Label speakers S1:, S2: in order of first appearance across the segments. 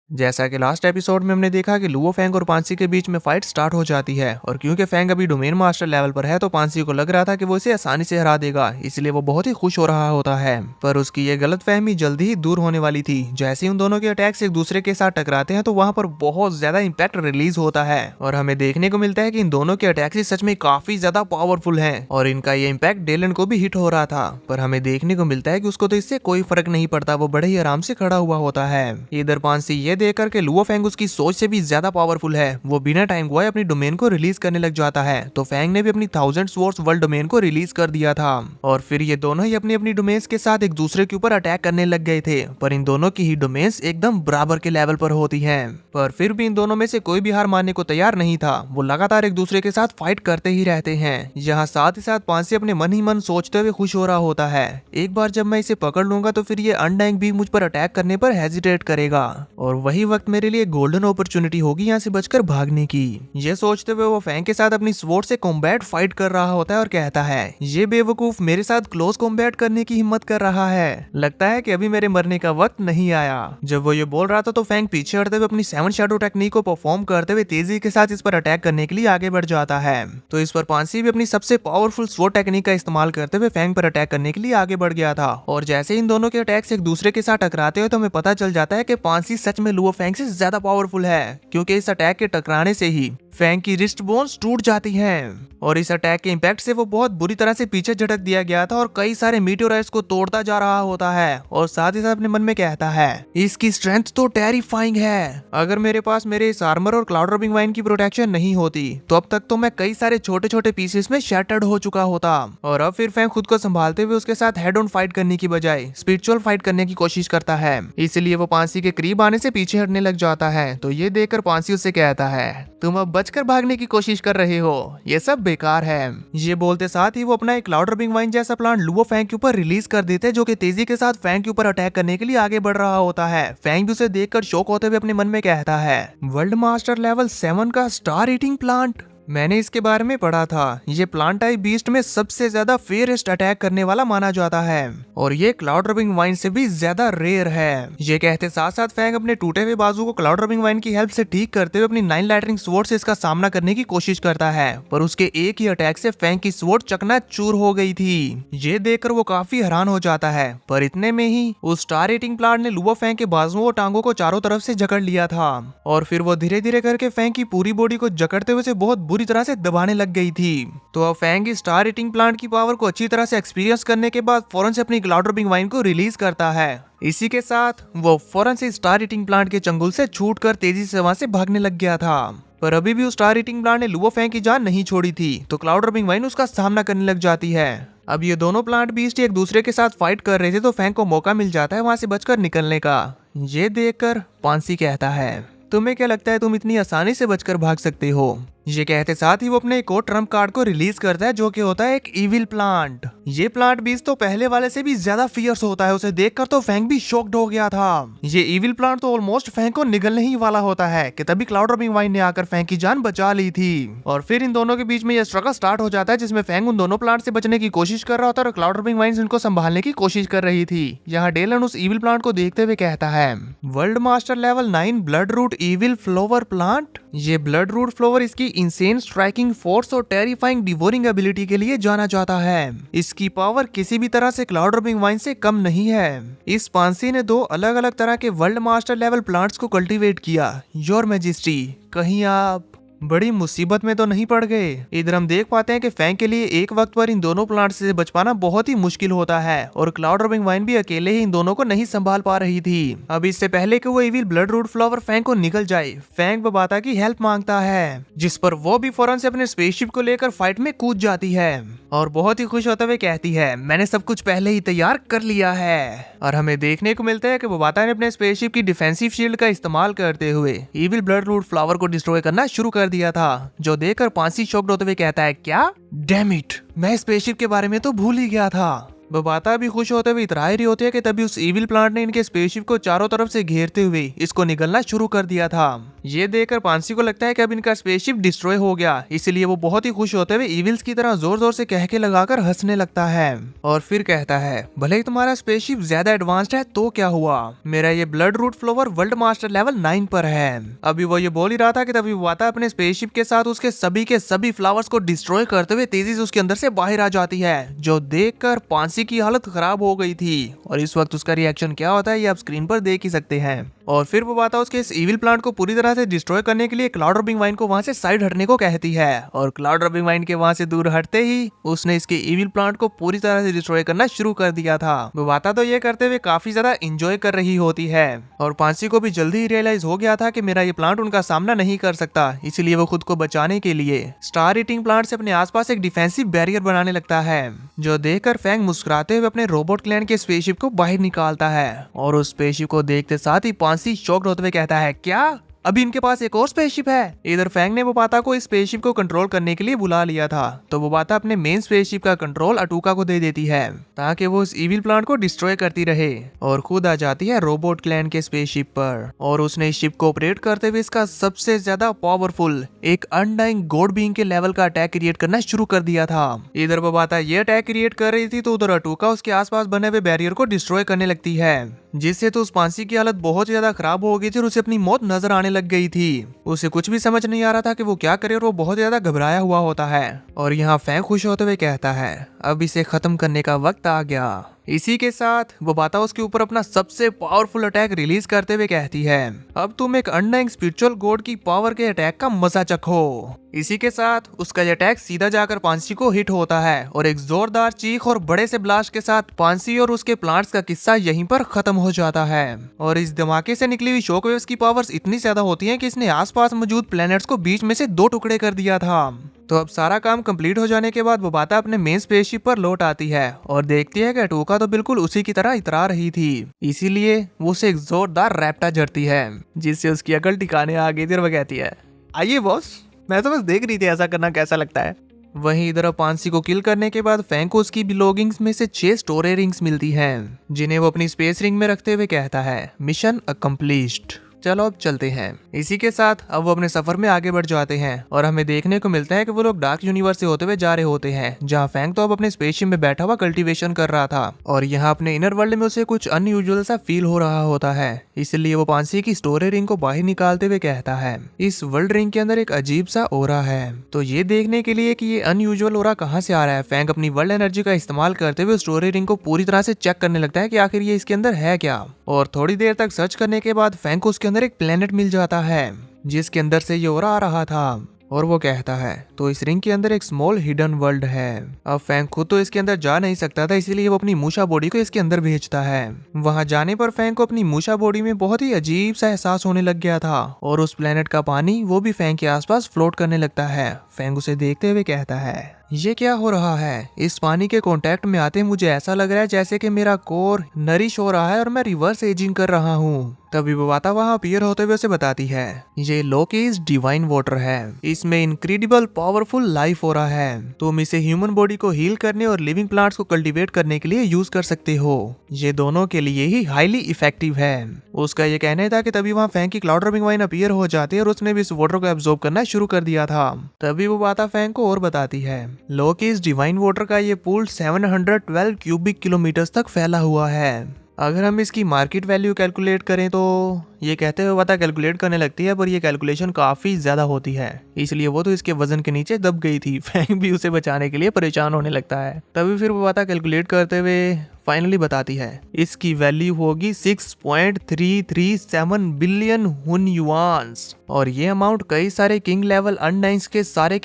S1: जैसा कि last episode में हमने देखा कि लुओ फैंग और पांसी के बीच में फाइट स्टार्ट हो जाती है और क्योंकि फैंग अभी डोमेन मास्टर लेवल पर है तो पांसी को लग रहा था कि वो इसे आसानी से हरा देगा, इसलिए वो बहुत ही खुश हो रहा होता है। पर उसकी ये गलतफहमी जल्दी ही दूर होने वाली थी। जैसे ही उन दोनों के अटैक्स एक दूसरे के साथ टकराते हैं तो वहां पर बहुत ज्यादा इंपैक्ट रिलीज होता है और हमें देखने को मिलता है कि इन दोनों के अटैक्स सच में काफी ज्यादा पावरफुल है और इनका ये इम्पैक्ट डेलन को भी हिट हो रहा था। पर हमें देखने को मिलता है कि उसको तो इससे कोई फर्क नहीं पड़ता, वो बड़े ही आराम से खड़ा हुआ होता है। इधर पांसी ये देखकर के लुओ फैंग उसकी सोच से भी ज्यादा पावरफुल है, वो बिना टाइम गवाए अपनी डोमेन को रिलीज करने लग जाता है। तो फैंग ने भी अपनी 1000 स्वॉर्ड्स वर्ल्ड डोमेन को रिलीज कर दिया था और फिर ये दोनों ही अपनी अपनी डोमेन्स के साथ एक दूसरे के ऊपर अटैक करने लग गए थे। पर इन दोनों की ही डोमेन्स एकदम बराबर के लेवल पर होती हैं। पर फिर भी इन दोनों में से कोई भी हार मानने को तैयार नहीं था, वो लगातार एक दूसरे के साथ फाइट करते ही रहते हैं। यहाँ साथ ही साथ पांसी अपने मन ही मन सोचते हुए खुश हो रहा होता है, एक बार जब मैं इसे पकड़ लूंगा तो फिर ये अनडाइंग भी मुझ पर अटैक करने पर हेजिटेट करेगा और वही वक्त मेरे लिए गोल्डन अपॉर्चुनिटी होगी यहाँ से बचकर भागने की। ये सोचते हुए वो फैंग के साथ अपनी स्वॉर्ड से कॉम्बैट फाइट कर रहा होता है और कहता है, ये बेवकूफ मेरे साथ क्लोज कॉम्बैट करने की हिम्मत कर रहा है, लगता है कि अभी मेरे मरने का वक्त नहीं आया। जब वो ये बोल रहा था तो फैंग पीछे हटते हुए अपनी 7 शैडो टेक्निक को परफॉर्म करते हुए तेजी के साथ इस पर अटैक करने के लिए आगे बढ़ जाता है। तो इस पर पांसी भी अपनी सबसे पावरफुल स्वॉर्ड टेक्निक का इस्तेमाल करते हुए फैंग पर अटैक करने के लिए आगे बढ़ गया था और जैसे इन दोनों के अटैक्स एक दूसरे के साथ टकराते हुए तो हमें पता चल जाता है कि पांसी सच में लुओ फैंग से ज्यादा पावरफुल है, क्योंकि इस अटैक के टकराने से ही फैंग की रिस्ट बोन्स टूट जाती हैं और इस अटैक के इंपैक्ट से वो बहुत बुरी तरह से पीछे झटक दिया गया था और कई सारे मीटियोराइट्स को तोड़ता जा रहा होता है और साथ ही साथ अपने मन में कहता है, इसकी स्ट्रेंथ तो टेरिफाइंग है, अगर मेरे पास मेरे इस आर्मर और क्लाउड रबिंग वाइन की प्रोटेक्शन नहीं होती तो अब तक तो मैं कई सारे छोटे छोटे पीसेस में शैटर्ड हो चुका होता। और अब फिर फैंग खुद को संभालते हुए उसके साथ हेड ऑन फाइट करने की बजाय स्पिरिचुअल फाइट करने की कोशिश करता है, इसलिए वो पांसी के करीब आने से पीछे हटने लग जाता है। तो ये देखकर पांसी उससे कहता है, तुम अब बचकर भागने की कोशिश कर रहे हो, ये सब बेकार है। ये बोलते साथ ही वो अपना एक क्लाउड रबिंग वाइन जैसा प्लांट लुओ फैंग के ऊपर रिलीज कर देते हैं, जो कि तेजी के साथ फैंग के ऊपर अटैक करने के लिए आगे बढ़ रहा होता है। फैंग भी उसे देखकर शॉक होते हुए अपने मन में कहता है, वर्ल्ड मास्टर लेवल 7 का स्टार ईटिंग प्लांट, मैंने इसके बारे में पढ़ा था, ये प्लांट टाइप बीस्ट में सबसे ज्यादा फेयरेस्ट अटैक करने वाला माना जाता है और ये क्लाउड रबिंग वाइन से भी ज्यादा रेयर है। ये कहते साथ साथ फैंग अपने टूटे हुए बाजू को क्लाउड रबिंग वाइन की हेल्प से ठीक करते हुए अपनी 9 लाइटनिंग स्वॉर्ड से इसका सामना करने की कोशिश करता है, पर उसके एक ही अटैक से फैंग की स्वॉर्ड चकनाचूर हो गई थी। ये देखकर वो काफी हैरान हो जाता है, पर इतने में ही उस स्टार ईटिंग प्लांट ने लुओ फैंग के बाजुओं और टांगों को चारों तरफ से जकड़ लिया था और फिर वो धीरे धीरे करके फैंग की पूरी बॉडी को जकड़ते हुए बहुत बुरी तरह से दबाने लग गई थी। तो अब फैंग इस स्टार ईटिंग प्लांट की पावर को अच्छी तरह से एक्सपीरियंस करने के बाद फौरन से अपनी क्लाउड रबिंग वाइन को रिलीज करता है। इसी के साथ वो फौरन से स्टार ईटिंग प्लांट के चंगुल से छूटकर तेजी से वहां से भागने लग गया था। पर अभी भी उस स्टार ईटिंग प्लांट ने लुओ फैंग की जान नहीं छोड़ी थी, तो क्लाउड रबिंग वाइन उसका सामना करने लग जाती है। अब ये दोनों प्लांट बीस्ट एक दूसरे के साथ फाइट कर रहे थे, तो फैंग को मौका मिल जाता है वहां से बचकर निकलने का। ये देखकर पांसी कहता है, तुम्हें क्या लगता है तुम इतनी आसानी से बचकर भाग सकते हो? ये कहते साथ ही वो अपने एक और ट्रम्प कार्ड को रिलीज करता है, जो कि होता है एक इविल प्लांट। ये प्लांट बीस्ट तो पहले वाले से भी ज्यादा फियर्स होता है, उसे देखकर तो फैंग भी शॉक्ड हो गया था। ये इविल प्लांट तो ऑलमोस्ट फैंग को निगलने ही वाला होता है कि तभी क्लाउड रबिंग वाइन ने आकर फैंग की जान बचा ली थी और फिर इन दोनों के बीच में यह स्ट्रगल स्टार्ट हो जाता है, जिसमें फैंग उन दोनों प्लांट से बचने की कोशिश कर रहा होता है और क्लाउड रबिंग वाइन इनको संभालने की कोशिश कर रही थी। यहाँ डेलन उस इविल प्लांट को देखते हुए कहता है, world master level 9 blood root evil flower plant. ये ब्लड रूट फ्लावर इसकी इंसेन स्ट्राइकिंग फोर्स और टेरिफाइंग डिवोरिंग एबिलिटी के लिए जाना जाता है। इसकी पावर किसी भी तरह से क्लाउड रबिंग वाइन से कम नहीं है। इस पांसी ने 2 अलग अलग तरह के वर्ल्ड मास्टर लेवल प्लांट्स को कल्टीवेट किया। योर मैजेस्टी, कहीं आप बड़ी मुसीबत में तो नहीं पड़ गए? इधर हम देख पाते हैं कि फैंग के लिए एक वक्त पर इन दोनों प्लांट्स से बच पाना बहुत ही मुश्किल होता है और क्लाउड रबिंग वाइन भी अकेले ही इन दोनों को नहीं संभाल पा रही थी। अब इससे पहले कि वो evil blood root flower Fang को निकल जाए, फैंग बबाता की हेल्प मांगता है, जिस पर वो भी फौरन से अपने स्पेसशिप को लेकर फाइट में कूद जाती है और बहुत ही खुश होते हुए कहती है, मैंने सब कुछ पहले ही तैयार कर लिया है। और हमें देखने को मिलता है कि बबाता ने अपने स्पेसशिप की डिफेंसिव शील्ड का इस्तेमाल करते हुए इविल ब्लड रूट फ्लावर को डिस्ट्रॉय करना शुरू कर दिया था, जो देखकर पांसी शॉक्ड होते हुए कहता है, क्या? डैम इट, मैं स्पेसशिप के बारे में तो भूल ही गया था। बबाता भी खुश होते हुए इतरा रही होती है कि तभी उस इविल प्लांट ने इनके स्पेसशिप को चारों तरफ से घेरते हुए इसको निगलना शुरू कर दिया था। ये देखकर पांसी को लगता है कि अब इनका स्पेसशिप डिस्ट्रॉय हो गया, इसलिए वो बहुत ही खुश होते हुए इविल्स की तरह जोर जोर से कह के लगाकर हंसने लगता है और फिर कहता है, भले ही तुम्हारा स्पेसशिप ज्यादा एडवांस्ड है तो क्या हुआ, मेरा ये blood root flower world master level 9 पर है। अभी वो ये बोल ही रहा था कि तभी वाता अपने स्पेसशिप के साथ उसके सभी फ्लावर्स को डिस्ट्रॉय करते हुए तेजी से उसके अंदर से बाहर आ जाती है, जो देखकर पांसी की हालत खराब हो गई थी। और इस वक्त उसका रिएक्शन क्या होता है ये आप स्क्रीन पर देख ही सकते हैं। और फिर वो वाता उसके इस इविल प्लांट को पूरी तरह से डिस्ट्रॉय करने के लिए क्लाउड रबिंग वाइन को वहां से साइड हटने को कहती है, और क्लाउड रबिंग वाइन के वहां से दूर हटते ही उसने इसके इविल प्लांट को पूरी तरह से डिस्ट्रॉय करना शुरू कर दिया था। वो वाता तो ये करते हुए काफी ज्यादा एंजॉय कर रही होती है, और पांसी को भी जल्दी ही रियलाइज हो गया था कि मेरा ये प्लांट उनका सामना नहीं कर सकता, इसलिए वो खुद को बचाने के लिए स्टार ईटिंग प्लांट से अपने आसपास एक डिफेंसिव बैरियर बनाने लगता है, जो देखकर फैंग मुस्कुराते हुए अपने रोबोट क्लैन के स्पेसशिप को बाहर निकालता है। और उस स्पेसशिप को देखते साथ ही पांसी शॉक्ड होते हुए कहता है, क्या अभी इनके पास एक और स्पेसशिप है। इधर फैंग ने वोबाता को इस स्पेसशिप को कंट्रोल करने के लिए बुला लिया था, तो वोबाता अपने मेन स्पेसशिप का कंट्रोल अटूका को दे देती है ताकि वो इस इविल प्लांट को डिस्ट्रॉय करती रहे, और खुद आ जाती है रोबोट क्लैन के स्पेसशिप पर। और उसने इस शिप को ऑपरेट करते हुए इसका सबसे ज्यादा पावरफुल एक अनडाइंग गॉड बीइंग के लेवल का अटैक क्रिएट करना शुरू कर दिया था। इधर वोबाता ये अटैक क्रिएट कर रही थी तो उधर अटूका उसके आसपास बने हुए बैरियर को डिस्ट्रॉय करने लगती है, जिससे तो उस पांसी की हालत बहुत ज्यादा खराब हो गई थी और उसे अपनी मौत नजर आने लग गई थी। उसे कुछ भी समझ नहीं आ रहा था कि वो क्या करे, और वो बहुत ज्यादा घबराया हुआ होता है। और यहाँ फैंग खुश होते हुए कहता है, अब इसे खत्म करने का वक्त आ गया। इसी के साथ वो बाता उसके ऊपर अपना सबसे पावरफुल अटैक रिलीज करते हुए कहती है, अब तुम एक अनडाइंग स्पिरिचुअल गॉड की पावर के अटैक का मजा चखो। इसी के साथ उसका ये अटैक सीधा जाकर पांसी को हिट होता है, और एक जोरदार चीख और बड़े से ब्लास्ट के साथ पांसी और उसके प्लांट्स का किस्सा यहीं पर खत्म हो जाता है। और इस धमाके से निकली हुई शॉक वेव्स की पावर्स इतनी ज्यादा होती हैं कि इसने आसपास मौजूद प्लैनेट्स को बीच में से 2 टुकड़े कर दिया था। तो अब सारा काम कंप्लीट हो जाने के बाद वो बाता अपने मेन स्पेसशिप पर लौट आती है और देखती है कि अटूका तो बिल्कुल उसी की तरह इतरा रही थी, इसीलिए वो उसे एक जोरदार रैप्टा जड़ती है, जिससे उसकी अकल ठिकाने आ गई थी और वो कहती है, आइए बॉस, मैं तो बस देख रही थी ऐसा करना कैसा लगता है। वहीं इधर पांसी को किल करने के बाद फैंग को उसकी बिलोगिंग्स में से 6 स्टोरेज रिंग्स मिलती हैं, जिन्हें वो अपनी स्पेस रिंग में रखते हुए कहता है, मिशन अकम्प्लिश्ड। चलो अब चलते हैं। इसी के साथ अब वो अपने सफर में आगे बढ़ जाते हैं, और हमें देखने को मिलता है कि वो लोग डार्क यूनिवर्स से होते हुए जा रहे होते हैं, जहाँ फैंग तो अब अपने स्पेसशिप में बैठा हुआ कल्टीवेशन कर रहा था, और यहाँ अपने इनर वर्ल्ड में उसे कुछ अनयूजुअल सा फील हो रहा होता है। इसलिए वो पांसी की स्टोरेज रिंग को बाहर निकालते हुए कहता है, इस वर्ल्ड रिंग के अंदर एक अजीब सा ओरा है, तो ये देखने के लिए कि ये अनयूजुअल ओरा कहाँ से आ रहा है, फैंग अपनी वर्ल्ड एनर्जी का इस्तेमाल करते हुए स्टोरेज रिंग को पूरी तरह से चेक करने लगता है कि आखिर ये इसके अंदर है क्या। और थोड़ी देर तक सर्च करने के बाद फैंग को उसके अंदर एक प्लेनेट मिल जाता है, जिसके अंदर से ये ओरा आ रहा था, और वो कहता है, तो इस रिंग के अंदर एक स्मॉल हिडन वर्ल्ड है। अब फैंग खुद तो इसके अंदर जा नहीं सकता था, इसीलिए वो अपनी मूशा बॉडी को इसके अंदर भेजता है। वहां जाने पर फैंग को अपनी मूशा बॉडी में बहुत ही अजीब सा एहसास होने लग गया था, और उस प्लेनेट का पानी वो भी फैंग के आसपास फ्लोट करने लगता है। फैंग उसे देखते हुए कहता है, ये क्या हो रहा है, इस पानी के कांटेक्ट में आते मुझे ऐसा लग रहा है जैसे कि मेरा कोर नरिश हो रहा है और मैं रिवर्स एजिंग कर रहा हूँ। तभी वोबाता वहाँ अपीयर होते हुए उसे बताती है, ये लोकीज डिवाइन वाटर है, इसमें इनक्रेडिबल पावरफुल लाइफ हो रहा है, तुम इसे ह्यूमन बॉडी को हील करने और लिविंग प्लांट्स को कल्टीवेट करने के लिए यूज कर सकते हो, ये दोनों के लिए ही हाईली इफेक्टिव है। उसका ये कहना था कि तभी वहाँ फैंग की क्लाउड रबिंग वाइन अपीयर हो जाती है, और उसने भी इस वाटर को एब्जॉर्ब करना शुरू कर दिया था। तभी वो बात फैंग को और बताती है, लोकीज डिवाइन वाटर का ये पूल 712 क्यूबिक किलोमीटर तक फैला हुआ है। अगर हम इसकी मार्केट वैल्यू कैलकुलेट करें तो ये कहते हुए पता कैलकुलेट करने लगती है, पर ये कैलकुलेशन काफी ज्यादा होती है, इसलिए वो तो इसके वजन के नीचे दब गई थी। फैंग भी उसे बचाने के लिए परेशान होने लगता है। तभी फिर वो पता कैलकुलेट करते हुए फाइनली बताती है, इसकी वैल्यू होगी 6.337 बिलियन हुन युआन्स, और ये अमाउंट कई सारे किंग लेवल अनडाइंस के सारे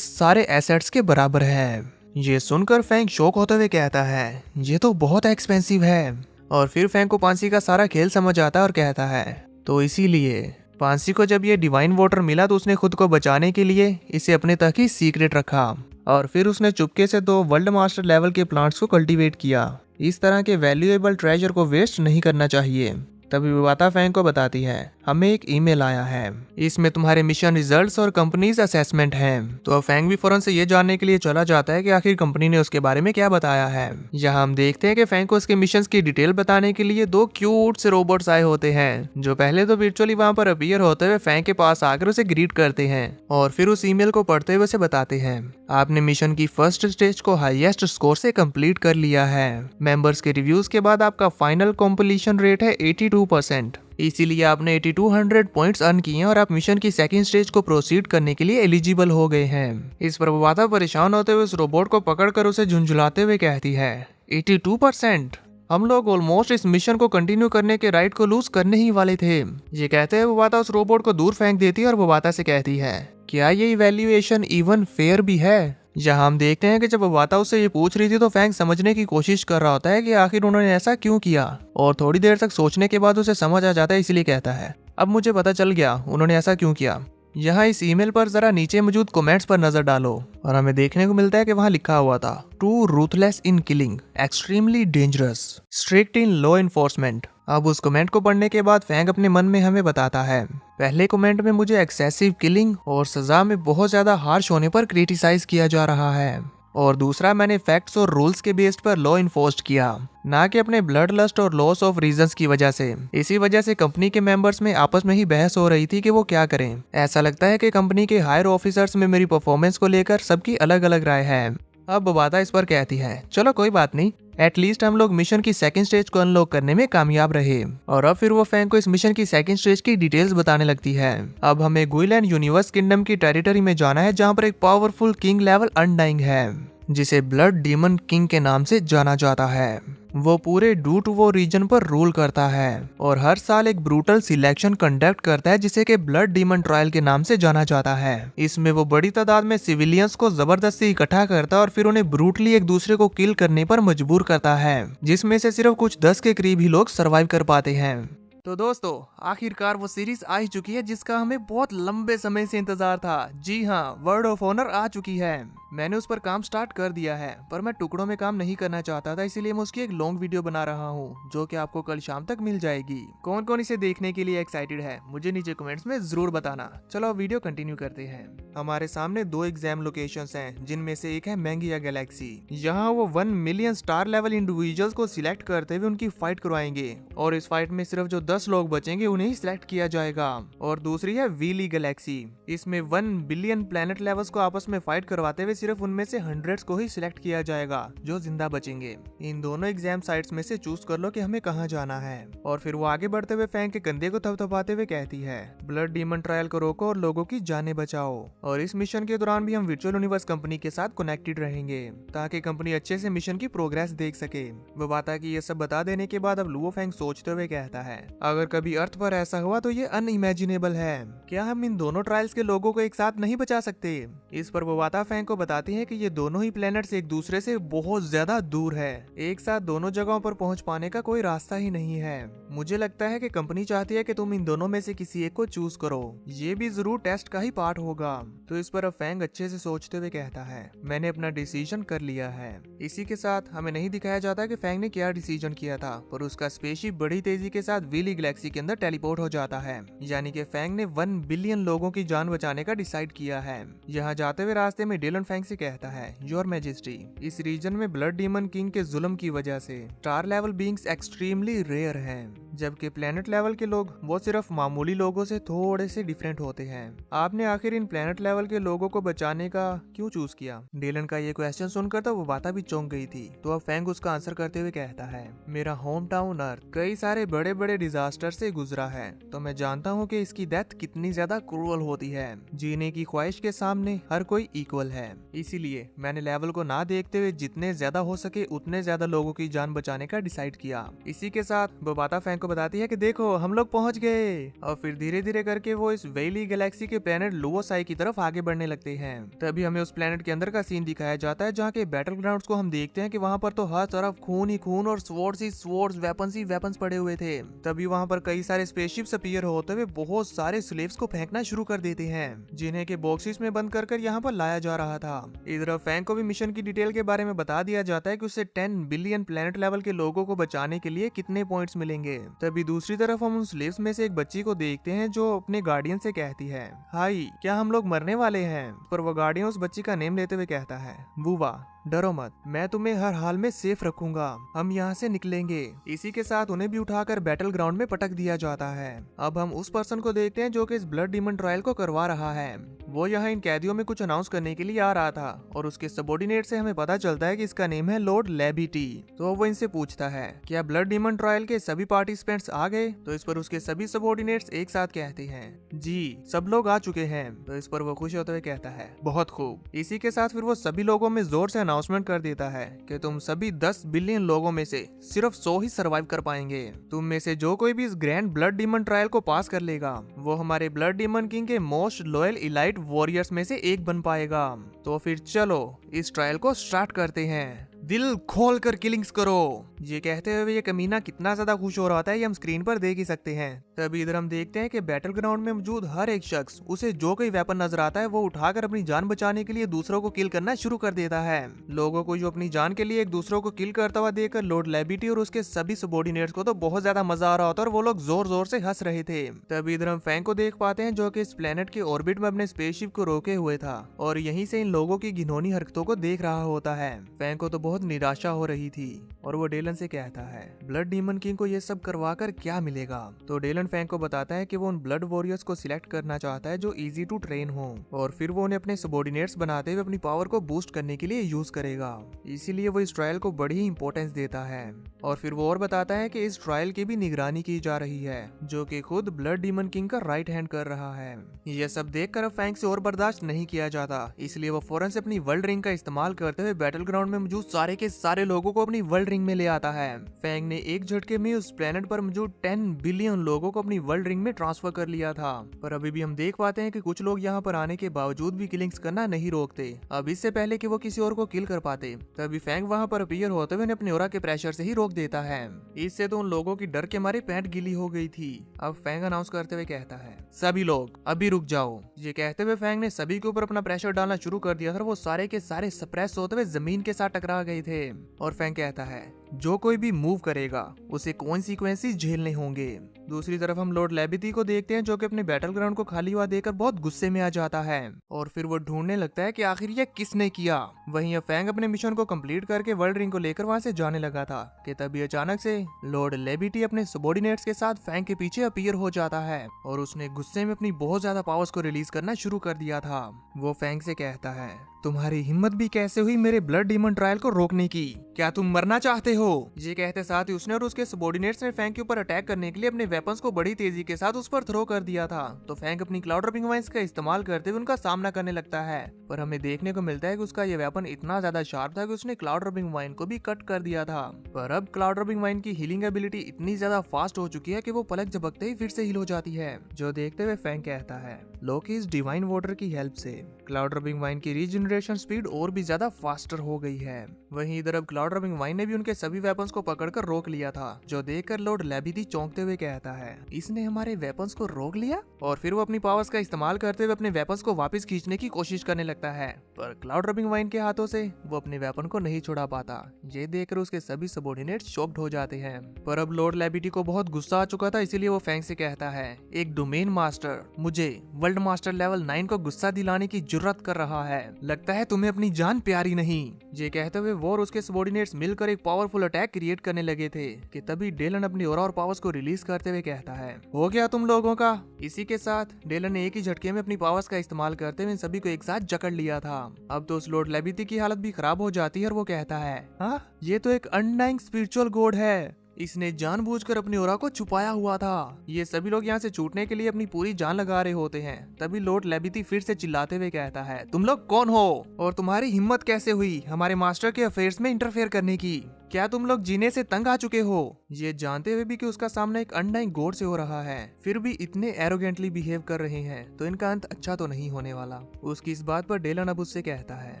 S1: एसेट्स के बराबर है। ये सुनकर फैंग शॉक होते हुए कहता है, ये तो बहुत एक्सपेंसिव है। और फिर फैंग को पांसी का सारा खेल समझ आता है और कहता है, तो इसीलिए पांसी को जब ये डिवाइन वाटर मिला तो उसने खुद को बचाने के लिए इसे अपने तक ही सीक्रेट रखा, और फिर उसने चुपके से 2 वर्ल्ड मास्टर लेवल के प्लांट्स को कल्टीवेट किया। इस तरह के वैल्यूएबल ट्रेजर को वेस्ट नहीं करना चाहिए। तभी विवाता फैंग को बताती है, हमें एक ईमेल आया है, इसमें तुम्हारे मिशन रिजल्ट्स और कंपनीज असेसमेंट हैं। तो अब फैंग भी फौरन से ये जानने के लिए चला जाता है कि आखिर कंपनी ने उसके बारे में क्या बताया है। यहाँ हम देखते हैं कि फैंग को उसके मिशन की डिटेल बताने के लिए दो क्यूट से रोबोट्स आए होते हैं, जो पहले तो वर्चुअली वहाँ पर अपीयर होते हुए फैंग के पास आकर उसे ग्रीट करते हैं और फिर उस ईमेल को पढ़ते हुए उसे बताते हैं, आपने मिशन की फर्स्ट स्टेज को हाईएस्ट स्कोर से कंप्लीट कर लिया है। मेंबर्स के रिव्यूज के बाद आपका फाइनल कंप्लीशन रेट है 82%। इसीलिए आपने 8200 पॉइंट्स अर्न किए हैं और आप मिशन की सेकंड स्टेज को प्रोसीड करने के लिए एलिजिबल हो गए हैं। इस पर वाता परेशान होते हुए उस रोबोट को पकड़कर उसे झुंझुलाते हुए कहती है, 82%? हम लोग ऑलमोस्ट इस मिशन को कंटिन्यू करने के राइट को लूज करने ही वाले थे। ये कहते हुए वाता उस रोबोट को दूर फेंक देती है और वो वाता से कहती है, क्या ये इवैल्यूएशन इवन फेयर भी है? जहां हम देखते हैं कि जब वाता उससे ये पूछ रही थी तो फैंग समझने की कोशिश कर रहा होता है कि आखिर उन्होंने ऐसा क्यों किया, और थोड़ी देर तक सोचने के बाद उसे समझ आ जाता है, इसलिए कहता है, अब मुझे पता चल गया उन्होंने ऐसा क्यों किया। यहाँ इस ईमेल पर जरा नीचे मौजूद कमेंट्स पर नजर डालो और हमें देखने को मिलता है कि वहाँ लिखा हुआ था, too ruthless in killing, extremely dangerous, strict in law enforcement. अब उस कमेंट को पढ़ने के बाद फैंग अपने मन में हमें बताता है, पहले कमेंट में मुझे एक्सेसिव किलिंग और सजा में बहुत ज्यादा हार्श होने पर क्रिटिसाइज किया जा रहा है, और दूसरा मैंने फैक्ट्स और रूल्स के बेस्ड पर लॉ इन्फोर्स्ड किया, ना कि अपने ब्लड लस्ट और लॉस ऑफ रीजंस की वजह से। इसी वजह से कंपनी के मेंबर्स में आपस में ही बहस हो रही थी कि वो क्या करें। ऐसा लगता है कि कंपनी के हायर ऑफिसर्स में मेरी परफॉर्मेंस को लेकर सबकी अलग अलग राय है। अब वादा इस पर कहती है, चलो कोई बात नहीं, एटलीस्ट हम लोग मिशन की सेकंड स्टेज को अनलॉक करने में कामयाब रहे। और अब फिर वो फैंग को इस मिशन की सेकंड स्टेज की डिटेल्स बताने लगती है। अब हमें गुइलैंड यूनिवर्स किंगडम की टेरिटरी में जाना है, जहाँ पर एक पावरफुल किंग लेवल अनडाइंग है, जिसे ब्लड डीमन किंग के नाम से जाना जाता है। वो पूरे डू टू वो रीजन पर रूल करता है और हर साल एक ब्रूटल सिलेक्शन कंडक्ट करता है, जिसे के ब्लड डीमन ट्रायल के नाम से जाना जाता है। इसमें वो बड़ी तादाद में सिविलियंस को जबरदस्ती इकट्ठा करता है और फिर उन्हें ब्रूटली एक दूसरे को किल करने पर मजबूर करता है, जिसमें से सिर्फ कुछ 10 के करीब ही लोग सरवाइव कर पाते हैं। तो दोस्तों, आखिरकार वो सीरीज आ ही चुकी है जिसका हमें बहुत लंबे समय से इंतजार था। जी हाँ, वर्ड ऑफ ऑनर आ चुकी है। मैंने उस पर काम स्टार्ट कर दिया है, पर मैं टुकड़ों में काम नहीं करना चाहता था, इसीलिए मैं उसकी एक लॉन्ग वीडियो बना रहा हूँ, जो कि आपको कल शाम तक मिल जाएगी। कौन कौन इसे देखने के लिए एक्साइटेड है मुझे नीचे कमेंट्स में जरूर बताना। चलो वीडियो कंटिन्यू करते हैं। हमारे सामने 2 एग्जाम लोकेशंस हैं, जिनमें से एक है मैंगिया गैलेक्सी। यहाँ वो 1 मिलियन स्टार लेवल इंडिविजुअल्स को सिलेक्ट करते हुए उनकी फाइट करवाएंगे, और इस फाइट में सिर्फ जो 10 लोग बचेंगे उन्हें ही सिलेक्ट किया जाएगा। और दूसरी है वीली गैलेक्सी। इसमें 1 बिलियन प्लेनेट लेवल्स को आपस में फाइट करवाते हुए सिर्फ उनमें से 100 को ही सिलेक्ट किया जाएगा जो जिंदा बचेंगे। इन दोनों एग्जाम साइट्स में से चूज कर लो कि हमें कहाँ जाना है। और फिर वो आगे बढ़ते हुए फैंग के कंधे को थपथपाते हुए कहती है, ब्लड डीमन ट्रायल को रोको और लोगों की जानें बचाओ। और इस मिशन के दौरान भी हम वर्चुअल यूनिवर्स कंपनी के साथ कनेक्टेड रहेंगे, ताकि कंपनी अच्छे से मिशन की प्रोग्रेस देख सके। वो बात की ये सब बता देने के बाद अब लुओ फैंग सोचते हुए कहता है, अगर कभी अर्थ पर ऐसा हुआ तो ये अनइमेजिनेबल है। क्या हम इन दोनों ट्रायल्स के लोगों को एक साथ नहीं बचा सकते? इस पर वो वाता फैंग को बताती है कि ये दोनों ही प्लैनेट्स एक दूसरे से बहुत ज्यादा दूर है, एक साथ दोनों जगहों पर पहुंच पाने का कोई रास्ता ही नहीं है। मुझे लगता है कि कंपनी चाहती है कि तुम इन दोनों में से किसी एक को चूज करो, ये भी जरूर टेस्ट का ही पार्ट होगा। तो इस पर अब फैंग अच्छे से सोचते हुए कहता है, मैंने अपना डिसीजन कर लिया है। इसी के साथ हमें नहीं दिखाया जाता कि फैंग ने क्या डिसीजन किया था, पर उसका स्पेसशिप बड़ी तेजी के साथ वीली गैलेक्सी के अंदर टेलीपोर्ट हो जाता है। यानी कि फैंग ने 1 बिलियन लोगों की जान बचाने का डिसाइड किया है। यहाँ जाते हुए रास्ते में डिलन फैंग से कहता है, योर मैजेस्टी, इस रीजन में ब्लड डीमन किंग के जुल्म की वजह से star level beings extremely rare हैं, जबकि प्लेनेट लेवल के लोग वो सिर्फ मामूली लोगों से थोड़े से डिफरेंट होते हैं। आपने आखिर इन प्लेनेट लेवल के लोगों को बचाने का क्यों चूज किया? डिलन का ये क्वेश्चन सुनकर तो वो बाता भी चौंक गई थी। तो अब फैंग उसका आंसर करते हुए कहता है, मेरा होम टाउन अर्थ कई सारे बड़े बड़े डिजास्टर से गुजरा है, तो मैं जानता हूँ कि इसकी डेथ कितनी ज्यादा क्रूअल होती है। जीने की ख्वाहिश के सामने हर कोई इक्वल है, इसीलिए मैंने लेवल को ना देखते हुए जितने ज्यादा हो सके उतने ज्यादा लोगों की जान बचाने का डिसाइड किया। इसी के साथ बबाता फैंग को बताती है कि देखो हम लोग पहुंच गए। और फिर धीरे धीरे करके वो इस वेली गैलेक्सी के प्लेनेट लुओसाई की तरफ आगे बढ़ने लगते हैं। तभी हमें उस प्लेनेट के अंदर का सीन दिखाया जाता है, जहाँ के बैटल ग्राउंड्स को हम देखते हैं कि वहाँ पर तो हर तरफ खून ही खून और स्वॉर्ड्स ही स्वॉर्ड्स, वेपन्स ही वेपन्स पड़े हुए थे। तभी वहाँ पर कई सारे स्पेसशिप्स अपीयर होते हुए बहुत सारे स्लेव्स को फेंकना शुरू कर देते हैं, जिन्हें के बॉक्सेस में बंद कर यहाँ पर लाया जा रहा था। इधर फैंग को भी मिशन की डिटेल के बारे में बता दिया जाता है कि उसे 10 बिलियन प्लेनेट लेवल के लोगों को बचाने के लिए कितने पॉइंट्स मिलेंगे। तभी दूसरी तरफ हम उन स्लेव्स में से एक बच्ची को देखते हैं जो अपने गार्डियन से कहती है, हाय क्या हम लोग मरने वाले हैं? पर वो गार्डियन उस बच्ची का नेम लेते हुए कहता है, बुआ डरो मत, मैं तुम्हें हर हाल में सेफ रखूंगा, हम यहाँ से निकलेंगे। इसी के साथ उन्हें भी उठाकर बैटल ग्राउंड में पटक दिया जाता है। अब हम उस पर्सन को देखते हैं जो कि इस ब्लड डीमन ट्रायल को करवा रहा है। वो यहाँ इन कैदियों में कुछ अनाउंस करने के लिए आ रहा था और उसके सबॉर्डिनेट से हमें पता चलता है कि इसका नेम है लॉर्ड लेबिटी। तो वो इनसे पूछता है, क्या ब्लड डीमन ट्रायल के सभी पार्टिसिपेंट्स आ गए? तो इस पर उसके सभी सबॉर्डिनेट्स एक साथ कहते हैं, जी सब लोग आ चुके हैं। तो इस पर वो खुश होते हुए कहता है, बहुत खूब। इसी के साथ फिर वो सभी लोगों में जोर से अनाउंसमेंट कर देता है कि तुम सभी 10 बिलियन लोगों में से सिर्फ 100 ही सरवाइव कर पाएंगे। तुम में से जो कोई भी इस ग्रैंड ब्लड डीमन ट्रायल को पास कर लेगा वो हमारे ब्लड डीमन किंग के मोस्ट लॉयल इलाइट वॉरियर्स में से एक बन पाएगा। तो फिर चलो इस ट्रायल को स्टार्ट करते हैं, दिल खोल कर किलिंग्स करो। ये कहते हुए ये कमीना कितना ज्यादा खुश हो रहा था ये हम स्क्रीन पर देख ही सकते हैं। तभी इधर हम देखते हैं कि बैटल ग्राउंड में मौजूद हर एक शख्स उसे जो कोई वेपन नजर आता है वो उठाकर अपनी जान बचाने के लिए दूसरों को किल करना शुरू कर देता है। लोगों को जो अपनी जान के लिए एक दूसरों को किल करता हुआ देखकर लॉर्ड लेबिटी और उसके सभी सबॉर्डिनेट्स को तो बहुत ज्यादा मजा आ रहा होता और वो लोग जोर जोर से हंस रहे थे। तभी इधर हम फैंग को देख पाते हैं जो कि इस प्लेनेट के ऑर्बिट में अपने स्पेसशिप को रोके हुए था और यहीं से इन लोगों की घिनौनी हरकतों को देख रहा होता है। फैंग को तो बहुत निराशा हो रही थी और वो डेलन से कहता है, ब्लड डीमन किंग को ये सब करवाकर क्या मिलेगा? तो डेलन फैंग को बताता है कि वो उन ब्लड वॉरियर्स को सिलेक्ट करना चाहता है जो इजी टू ट्रेन हो और फिर वो उन्हें अपने सबॉर्डिनेट्स बनाते हुए अपनी पावर को बूस्ट करने के लिए यूज करेगा। इसीलिए वो इस ट्रायल को बड़ी इंपॉर्टेंस देता है और फिर वो और बताता है कि इस ट्रायल की भी निगरानी की जा रही है जो कि खुद ब्लड डीमन किंग का राइट हैंड कर रहा है। ये सब देखकर अब फैंग से और बर्दाश्त नहीं किया जाता, इसलिए वो फौरन से अपनी वर्ल्ड रिंग का इस्तेमाल करते हुए बैटल ग्राउंड में मौजूद सारे के सारे लोगों को अपनी वर्ल्ड रिंग में ले आता है। फैंग ने एक झटके में उस प्लेनेट पर मौजूद 10 बिलियन लोगों को अपनी वर्ल्ड रिंग में ट्रांसफर कर लिया था। पर अभी भी हम देख पाते हैं कि कुछ लोग यहाँ पर आने के बावजूद भी किलिंग्स करना नहीं रोकते। अब इससे पहले कि वो किसी और को किल कर पाते तभी फैंग वहाँ पर अपीयर होते हुए अपने ऑरा के प्रेशर से ही रोक देता है। इससे तो उन लोगों की डर के मारे पैंट गीली हो गई थी। अब फैंग अनाउंस करते हुए कहता है, सभी लोग अभी रुक जाओ। ये कहते हुए फैंग ने सभी के ऊपर अपना प्रेशर डालना शुरू कर दिया था। वो सारे के सारे सप्रेस होते हुए जमीन के साथ टकरा गए थे और फैंग कहता है, जो कोई भी मूव करेगा उसे कॉन्सिक्वेंसेस झेलने होंगे। दूसरी तरफ हम लॉर्ड लेबिटी को देखते हैं जो कि अपने बैटल ग्राउंड को खाली हुआ देखकर बहुत गुस्से में आ जाता है और फिर वो ढूंढने लगता है कि आखिर ये किसने किया। वहीं अब फैंग अपने मिशन को कंप्लीट करके वर्ल्ड रिंग को लेकर वहां से जाने लगा था कि तभी अचानक से लॉर्ड लेबिटी अपने सबॉर्डिनेट्स के साथ फैंग के पीछे अपीयर हो जाता है और उसने गुस्से में अपनी बहुत ज्यादा पावर्स को रिलीज करना शुरू कर दिया था। वो फैंग से कहता है, तुम्हारी हिम्मत भी कैसे हुई मेरे ब्लड डीमन ट्रायल को रोकने की? क्या तुम मरना चाहते हो? ये कहते साथ ही उसने और उसके सबॉर्डिनेट्स ने फैंग के ऊपर अटैक करने के लिए अपने वेपन्स को बड़ी तेजी के साथ उस पर थ्रो कर दिया था। तो फैंग अपनी क्लाउड रबिंग वाइन्स का इस्तेमाल करते हुए उनका सामना करने लगता है। पर हमें देखने को मिलता है कि उसका ये वेपन इतना ज्यादा शार्प था कि उसने क्लाउड रबिंग वाइन को भी कट कर दिया था। पर अब क्लाउड रबिंग वाइन की हीलिंग एबिलिटी इतनी ज्यादा फास्ट हो चुकी है कि वो पलक झपकते ही फिर से हील हो जाती है। जो देखते हुए फैंग कहता है, लोकी इस डिवाइन वाटर की हेल्प से क्लाउड रबिंग वाइन की रीजनरेशन स्पीड और भी ज्यादा फास्टर हो गई है। वहीं इधर अब क्लाउड रबिंग वाइन ने भी उनके सभी वेपन्स को पकड़कर रोक लिया था। जो देखकर लॉर्ड लेबिटी चौंकते हुए कहता है, इसने हमारे वेपन्स को रोक लिया? और फिर वो अपनी पावर्स का इस्तेमाल करते हुए अपने वेपन्स को वापस खींचने की कोशिश करने लगता है। पर क्लाउड रबिंग वाइन के हाथों से वो अपने वेपन को नहीं छुड़ा पाता। ये देखकर उसके सभी सबॉर्डिनेट शॉक्ड हो जाते हैं। पर अब लॉर्ड लेबिटी को बहुत गुस्सा आ चुका था, इसीलिए वो फैंग से कहता है, एक डोमेन मास्टर मुझे वर्ल्ड मास्टर लेवल 9 को गुस्सा दिलाने की जुर्रत कर रहा है। लगता है तुम्हें अपनी जान प्यारी नहीं। ये कहते हुए वो और उसके सबॉर्डिनेट्स मिलकर एक पावरफुल अटैक क्रिएट करने लगे थे कि तभी डेलन अपनी ऑरा और पावर्स को रिलीज करते हुए कहता है, हो गया तुम लोगों का। इसी के साथ डेलन ने एक ही झटके में अपनी पावर्स का इस्तेमाल करते हुए सभी को एक साथ जकड़ लिया था। अब तो उस लॉर्ड लेबिटी की हालत भी खराब हो जाती है और वो कहता है, हाँ ये तो एक अनडाइंग स्पिरिचुअल गॉड है, इसने जानबूझकर अपनी ऑरा को छुपाया हुआ था। ये सभी लोग यहाँ से छूटने के लिए अपनी पूरी जान लगा रहे होते हैं। तभी लॉर्ड लेबिटी फिर से चिल्लाते हुए कहता है, तुम लोग कौन हो और तुम्हारी हिम्मत कैसे हुई हमारे मास्टर के अफेयर्स में इंटरफेयर करने की? क्या तुम लोग जीने से तंग आ चुके हो? ये जानते हुए भी कि उसका सामना एक अनडाइंग गॉड से हो रहा है, फिर भी इतने एरोगेंटली बिहेव कर रहे हैं, तो इनका अंत अच्छा तो नहीं होने वाला। उसकी इस बात पर डेलन अब उससे कहता है,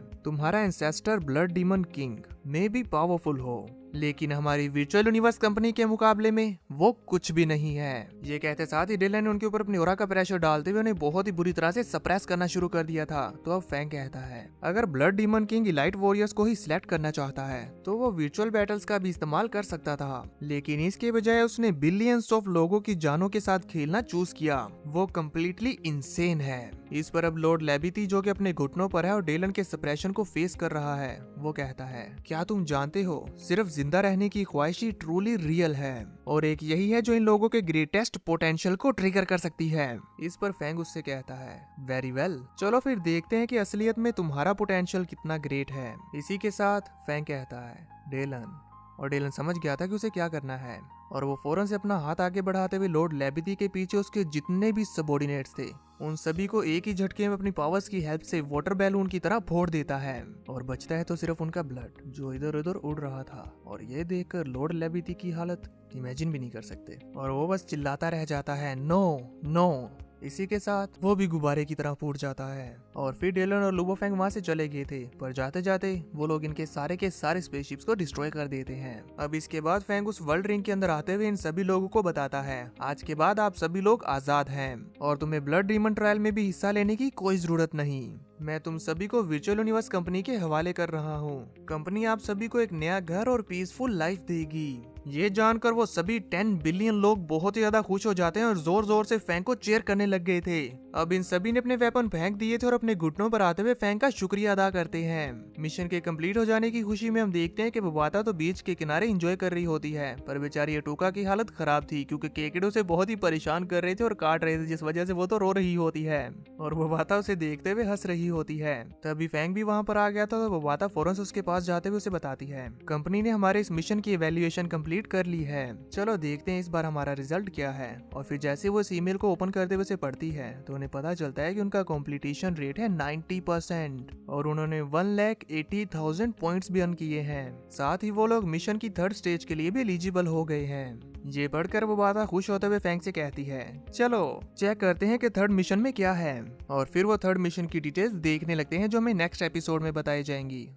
S1: तुम्हारा एंसेस्टर ब्लड डीमन किंग मे भी पावरफुल हो, लेकिन हमारी वर्चुअल यूनिवर्स कंपनी के मुकाबले में वो कुछ भी नहीं है। ये कहते साथ ही डेलन ने उनके ऊपर अपनी ऑरा का प्रेशर डालते हुए उन्हें बहुत ही बुरी तरह से सप्रेस करना शुरू कर दिया था। तो अब फैंग कहता है अगर blood demon king elite warriors को ही सिलेक्ट करना चाहता है तो वो वर्चुअल बैटल्स का भी इस्तेमाल कर सकता था, लेकिन इसके बजाय उसने बिलियंस ऑफ लोगों की जानों के साथ खेलना चूज किया। वो कम्प्लीटली इंसेन है। इस पर अब लॉर्ड लेबिथी जो कि अपने घुटनों पर है और डेलन के सप्रेशन को फेस कर रहा है, वो कहता है क्या तुम जानते हो सिर्फ जिंदा रहने की ख्वाहिश ही ट्रूली रियल है और एक यही है जो इन लोगों के ग्रेटेस्ट पोटेंशियल को ट्रिगर कर सकती है। इस पर फैंग उससे कहता है वेरी वेल, चलो फिर देखते हैं कि असलियत में तुम्हारा पोटेंशियल कितना ग्रेट है। इसी के साथ फैंग कहता है डेलन, और डेलन समझ गया था कि उसे क्या करना है और वो फौरन से अपना हाथ आगे बढ़ाते हुए लॉर्ड लेबिथी के पीछे उसके जितने भी सबॉर्डिनेट्स थे उन सभी को एक ही झटके में अपनी पावर्स की हेल्प से वाटर बैलून की तरह फोड़ देता है और बचता है तो सिर्फ उनका ब्लड जो इधर उधर उड़ रहा था। और ये देखकर लॉर्ड लेबिथी की हालत इमेजिन भी नहीं कर सकते और वो बस चिल्लाता रह जाता है नो नो। इसी के साथ वो भी गुब्बारे की तरह फूट जाता है और फिर डेलन और लुबो फेंग वहां से चले गए थे, पर जाते जाते वो लोग इनके सारे के सारे स्पेसशिप्स को डिस्ट्रॉय कर देते हैं। अब इसके बाद फेंग उस वर्ल्ड रिंग के अंदर आते हुए इन सभी लोगों को बताता है आज के बाद आप सभी लोग आजाद हैं और तुम्हें ब्लड डीमन ट्रायल में भी हिस्सा लेने की कोई जरूरत नहीं। मैं तुम सभी को वर्चुअल यूनिवर्स कंपनी के हवाले कर रहा हूँ। कंपनी आप सभी को एक नया घर और पीसफुल लाइफ देगी। ये जानकर वो सभी 10 बिलियन लोग बहुत ही ज्यादा खुश हो जाते हैं और जोर जोर से फैंग को चीयर करने लग गए थे। अब इन सभी ने अपने वेपन फेंक दिए थे और अपने घुटनों पर आते हुए फैंग का शुक्रिया अदा करते हैं। मिशन के कंप्लीट हो जाने की खुशी में हम देखते हैं कि बबाता तो बीच के किनारे एंजॉय कर रही होती है, पर बेचारी अटूका की हालत खराब थी क्योंकि केकेडो से बहुत ही परेशान कर रहे थे और काट रहे थे, जिस वजह से वो तो रो रही होती है और बबाता उसे देखते हुए हंस रही होती है। तभी फैंग भी वहां पर आ गया था तो बबाता फौरन से उसके पास जाते हुए उसे बताती है कंपनी ने हमारे इस मिशन की इवैल्यूएशन कंप्लीट कर ली है, चलो देखते हैं इस बार हमारा रिजल्ट क्या है। और फिर जैसे वो इस ईमेल को ओपन करते हुए उसे पढ़ती है तो उन्हें पता चलता है कि उनका कॉम्प्लीटेशन रेट है 90% और उन्होंने 1,80,000 पॉइंट्स भी अर्न किए हैं। साथ ही वो लोग मिशन की थर्ड स्टेज के लिए भी एलिजिबल हो गए हैं। ये पढ़कर वो बात खुश होते हुए फैंग से कहती है चलो चेक करते हैं कि थर्ड मिशन में क्या है और फिर वो थर्ड मिशन की डिटेल्स देखने लगते हैं जो हमें नेक्स्ट एपिसोड में बताई जाएंगी।